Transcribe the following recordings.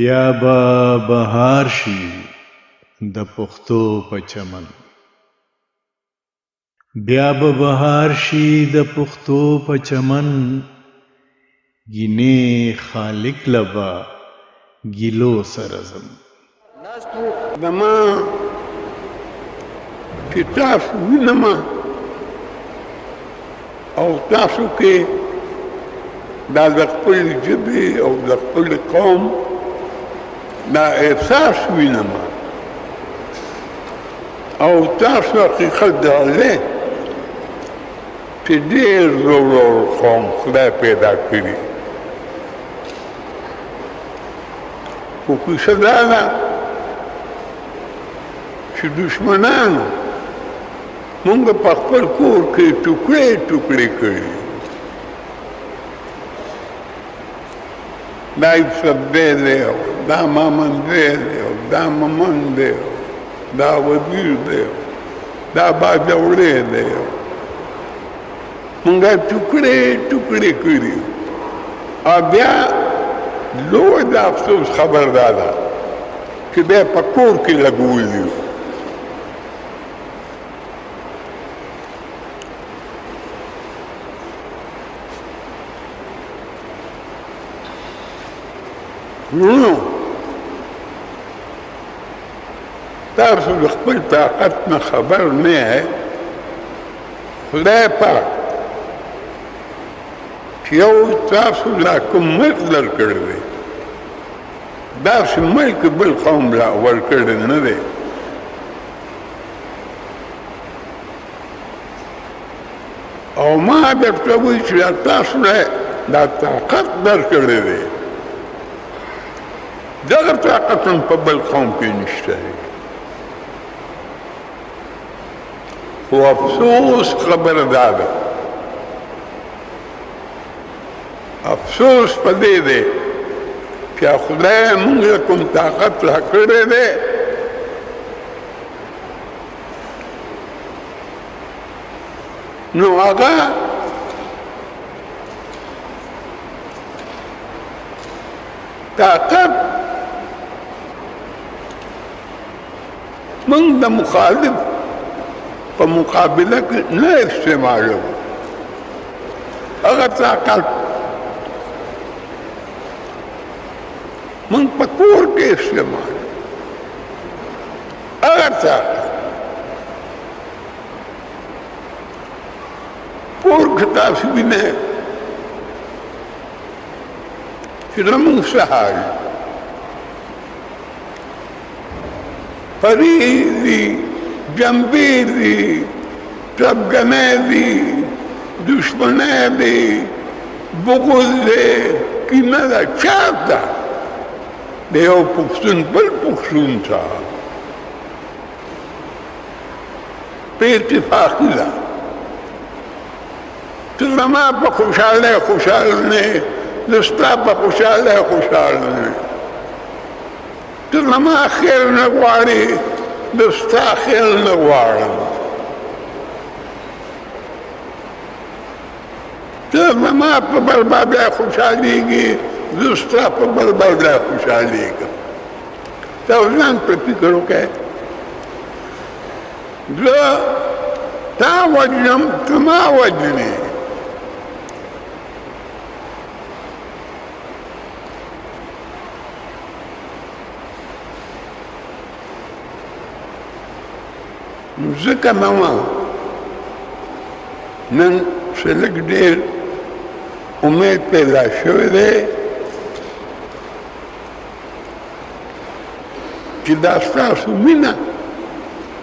بیا به بهار شي د پښتو په چمن بیا به بهار شي د پښتو په چمن ګینه خالق لبا ګیلو سره زم دما چې تاسو وینم او تاسو کې دا د خپل ژبې او د خپل قوم دا احساس وینم او تاسو حقیقت درلې چې ډېر زور قوم خدای پیدا کړي خو کیسه دا ده چې دشمنانو مونږ په خپل کور کې ټوکړې ټوکړې کړي دا یوسف دی دی دا مامن دی دی دا ممن دی دا وزیر دی دا باجوړی دی مونږ ټوکړې ټوکړې کړي او بیا لوی د افسوس خبر دا ده چې بیا په کور کې لګولي نو تاسو د خپل طاقت نه خبر نه یې خدای پاک چې یو تاسو لا کوم ملک درکړی دی داسې ملک بل قوم لا ورکړی نه دی او ما درته وایي چې تاسو له دا طاقت درکړی دی دغه طاقت هم په بل قوم کې نشته خو افسوس خبره دا ده افسوس په دې دی چې خدای موږ له کوم طاقت راکړی دی نو هغه طاقت من د مخالف په مقابله کې نه استعمالو هغه طاقت من په کور کې استعمال هغه طاقت کور کې تاسو وینئ چې زموږ سهار فریق دی جنبی دی طبقنے دی دشمنے دی بغض دی کینه دا چاپ دا دیو پختون بل پختون تا پی اتفاقی دا تو زمان پا خوشحال نے دستا پا خوشحال نے تو زما خیر نه غواړي دستا خیر نه غواړم تو زما په بربادۍ خوشحالېږي دستا په بربادۍ خوشحالېږم ته ځان په فکر وکړې زه تا وجنم ته ما وجنې ځکه ماما نن څه لږ ډېر امید پیدا شوی دی چې دا ستاسو مینه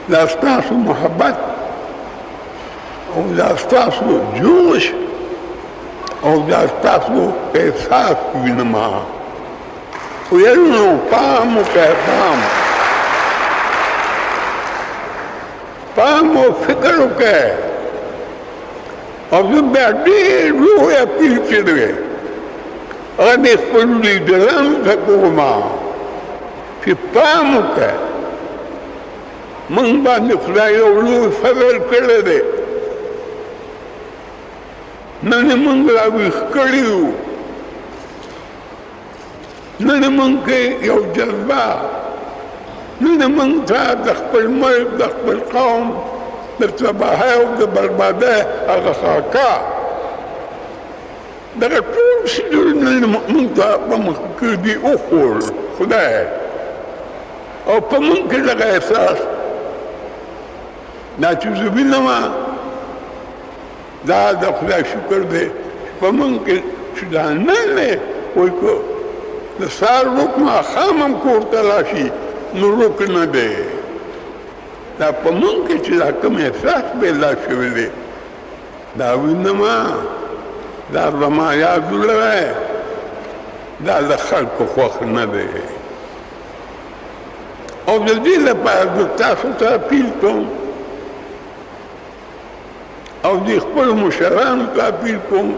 دا ستاسو محبت او دا ستاسو جوش او دا ستاسو احساس وینم خو یارونو پام وکړئ پام و فکر وکړئ او زه بیا ډېر لوی اپیل کړی دی هغه د خپلو لیډرانو ته کوم چې پام وکړئ موږ باندې خدای یو لوی فضل کړی دی نن یې موږ راویښ کړي یو نن یې موږ کې یو جذبه نن یې موږ ته د خپل ملک د خپل قوم د تباهۍ او د بربادۍ هغه خاکه دغه ټول څیزونه موږ ته په مخ کې دي وښول خدای او په موږ کې دغه احساس دا چې زه وینم دا د خدای شکر دی په موږ کې چې دا نه دی وایي که د سهار روک ماښام هم کور ته راشي نو روک نه دی دا په موږ کې چې دا کوم احساس پیدا شوی دی دا وینم دا زما یاد ولرئ دا د خلکو خوښ نه دی او د دې لپاره زه تاسو ته اپیل کوم او د خپلو مشرانو ته اپیل کوم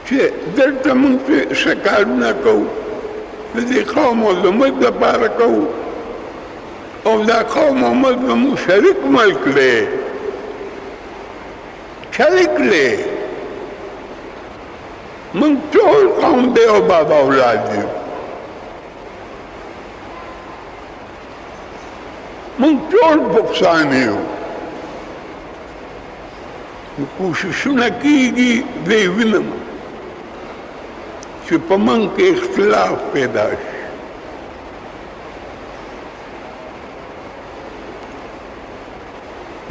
چې دلته موږ څه کارونه کوو د دې قوم او د ملک لپاره کوو او دا قوم او ملک زموږ شریک ملک دی شریک دی موږ ټول قوم دی او بابا اولاد یو موږ ټول پښتانه یو کوششونه کېږي دی وینم چې په موږ کې اختلاف پیدا شي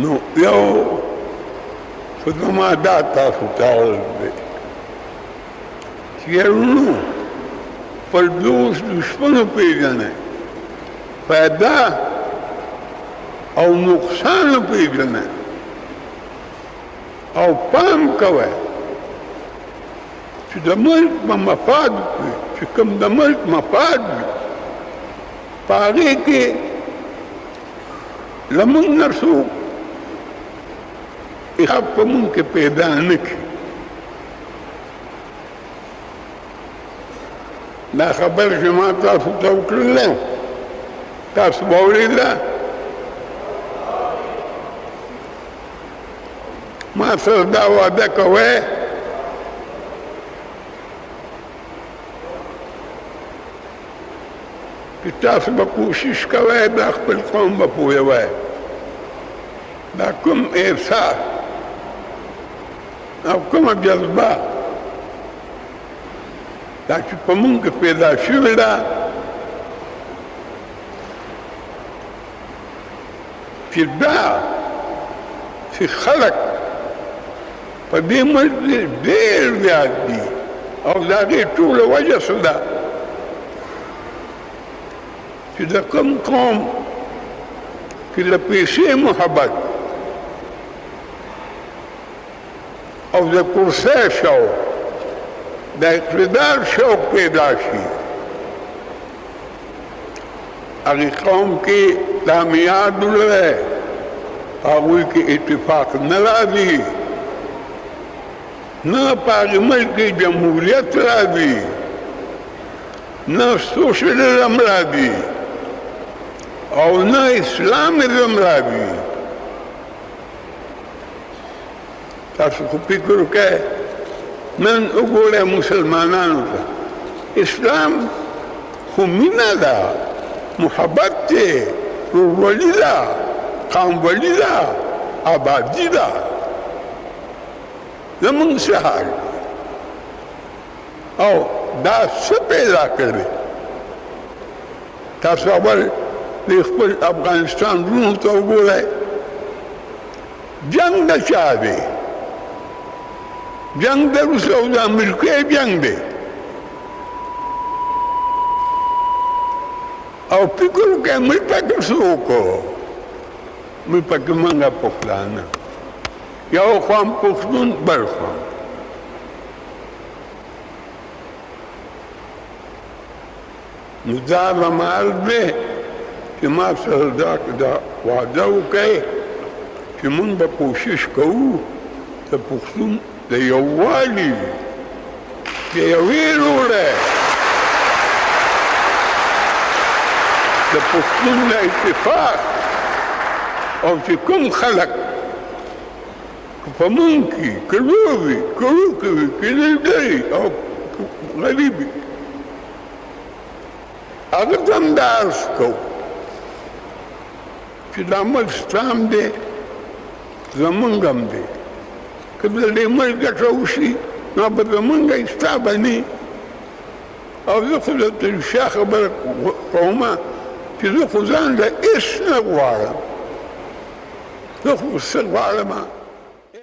نو یو خو زما دا تاسو ته عرض دی چې یارونو پر دوست دشمنو پیژنئ فایده او نقصان پیژنئ او پام کوئ چې د ملک په مفاد کې چې کوم د ملک مفاد وي په هغې کې له موږ نه څوک اختلاف په موږ کې پیدا نه کړي دا خبره چې ما تاسو ته وکړله تاسو به اورېده ما سره دا وعده کوئ چې تاسو به کوشش کوئ دا خپل قوم به پوهوئ دا کوم احساس او کومه جذبه دا چې په موږ کې پیدا شوې ده چې دا چې خلک په دې ملک کې ډېر زیات دي او د هغې ټوله وجه څه ده چې د کوم قوم کې له پیسې محبت او د کرسۍ شوق د اقتدار شوق پیدا شي هغې قوم کې دا میعاد ولرئ هغوی کې اتفاق نه راځي نه په هغې ملک کې جمهوریت راځي نه سوشلزم راځي او نه اسلامزم راځي تاسو خو فکر وکړئ نن وګورئ مسلمانانو ته اسلام خو مینه ده محبت دی ورورولي ده قومولي ده آبادي ده زموږ څه حال او دا څه پیدا کړي تاسو اول د خپل افغانستان وروڼو ته وګورئ جنګ د چا دی جنگ د روس او د امریکې جنگ دی او فکر وکړئ موږ پکې څه وکړو موږ پکې موږ پښتانه یو خوا پښتون بل خوا نو دا عمل دی چې ما سره دا وعده وکړئ چې موږ به کوشش کوو د پښتون د یووالي د یوې روړې د پښتون د اتفاق او چې کوم خلک په مونږ کې که لوی وي که وړوکی وي که نږدې او غریب وي هغه ته هم دا عرض کوو چې دا ملک ستا هم دی زمونږ هم دی که د دې ملک ګټه وشي نو به زمونږ وي ستا به نه او زه خو درته رښتیا خبره کومه چې زه خو ځان له هېڅ نه غواړم زه خو څه غواړم